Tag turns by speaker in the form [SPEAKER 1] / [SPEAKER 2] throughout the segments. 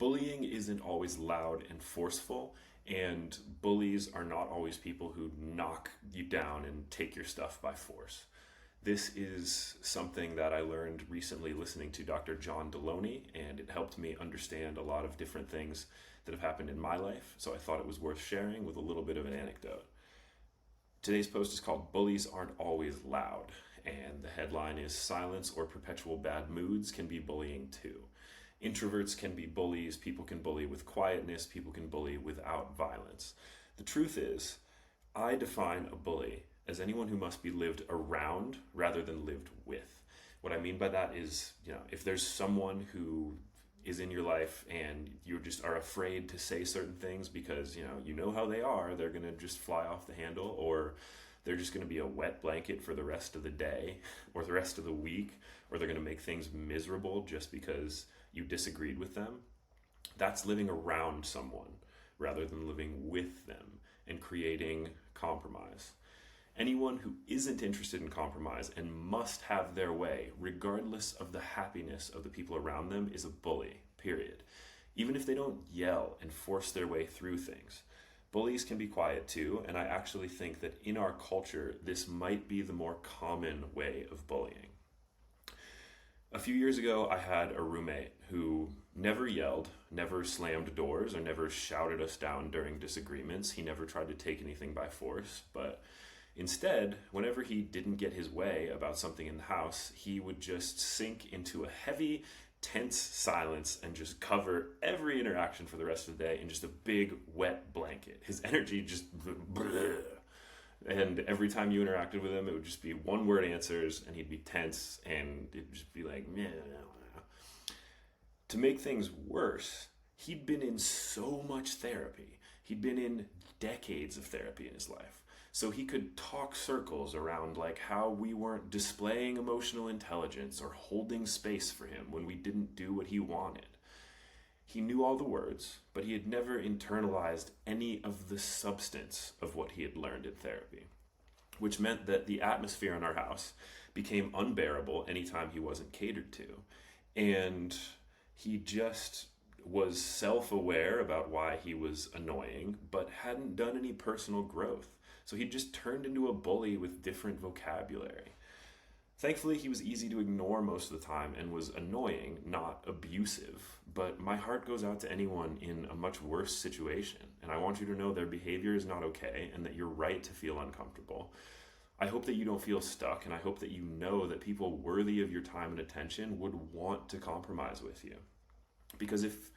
[SPEAKER 1] Bullying isn't always loud and forceful, and bullies are not always people who knock you down and take your stuff by force. This is something that I learned recently listening to Dr. John Deloney, and it helped me understand a lot of different things that have happened in my life, so I thought it was worth sharing with a little bit of an anecdote. Today's post is called Bullies Aren't Always Loud, and the headline is Silence or Perpetual Bad Moods Can Be Bullying Too. Introverts can be bullies, people can bully with quietness, people can bully without violence. The truth is, I define a bully as anyone who must be lived around rather than lived with. What I mean by that is, if there's someone who is in your life and you just are afraid to say certain things because, you know how they are, they're going to just fly off the handle, or they're just going to be a wet blanket for the rest of the day or the rest of the week, or they're going to make things miserable just because you disagreed with them. That's living around someone rather than living with them and creating compromise. Anyone who isn't interested in compromise and must have their way, regardless of the happiness of the people around them, is a bully, period. Even if they don't yell and force their way through things. Bullies can be quiet too, and I actually think that in our culture, this might be the more common way of bullying. A few years ago, I had a roommate who never yelled, never slammed doors, or never shouted us down during disagreements. He never tried to take anything by force, but instead, whenever he didn't get his way about something in the house, he would just sink into a heavy, tense silence and just cover every interaction for the rest of the day in just a big, wet blanket. His energy just... And every time you interacted with him, it would just be one-word answers, and he'd be tense, and it'd just be like, meh. To make things worse, he'd been in so much therapy. He'd been in decades of therapy in his life. So he could talk circles around like how we weren't displaying emotional intelligence or holding space for him when we didn't do what he wanted. He knew all the words, but he had never internalized any of the substance of what he had learned in therapy, which meant that the atmosphere in our house became unbearable anytime he wasn't catered to. And he just was self-aware about why he was annoying, but hadn't done any personal growth. So he just turned into a bully with different vocabulary. Thankfully, he was easy to ignore most of the time and was annoying, not abusive. But my heart goes out to anyone in a much worse situation, and I want you to know their behavior is not okay and that you're right to feel uncomfortable. I hope that you don't feel stuck, and I hope that you know that people worthy of your time and attention would want to compromise with you. Because if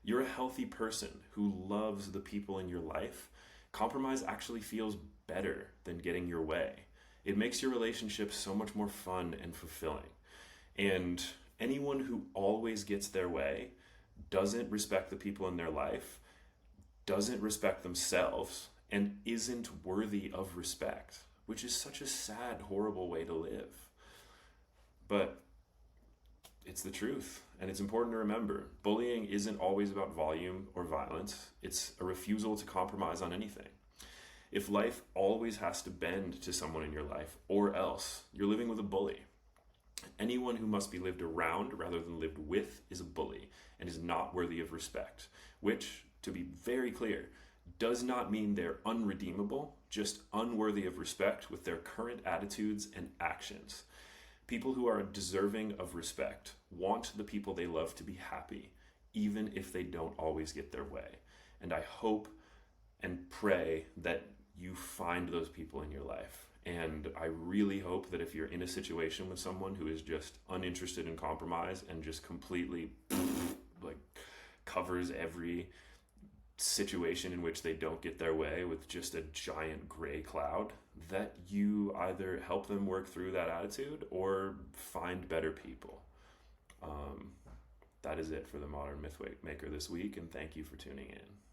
[SPEAKER 1] you're a healthy person who loves the people in your life, compromise actually feels better than getting your way. It makes your relationship so much more fun and fulfilling. And anyone who always gets their way doesn't respect the people in their life, doesn't respect themselves, and isn't worthy of respect, which is such a sad, horrible way to live. But it's the truth, and it's important to remember. Bullying isn't always about volume or violence. It's a refusal to compromise on anything. If life always has to bend to someone in your life, or else, you're living with a bully. Anyone who must be lived around rather than lived with is a bully and is not worthy of respect, which, to be very clear, does not mean they're unredeemable, just unworthy of respect with their current attitudes and actions. People who are deserving of respect want the people they love to be happy, even if they don't always get their way. And I hope and pray that you find those people in your life. And I really hope that if you're in a situation with someone who is just uninterested in compromise and just completely covers every situation in which they don't get their way with just a giant gray cloud, that you either help them work through that attitude or find better people. That is it for the Modern Myth Maker this week, and thank you for tuning in.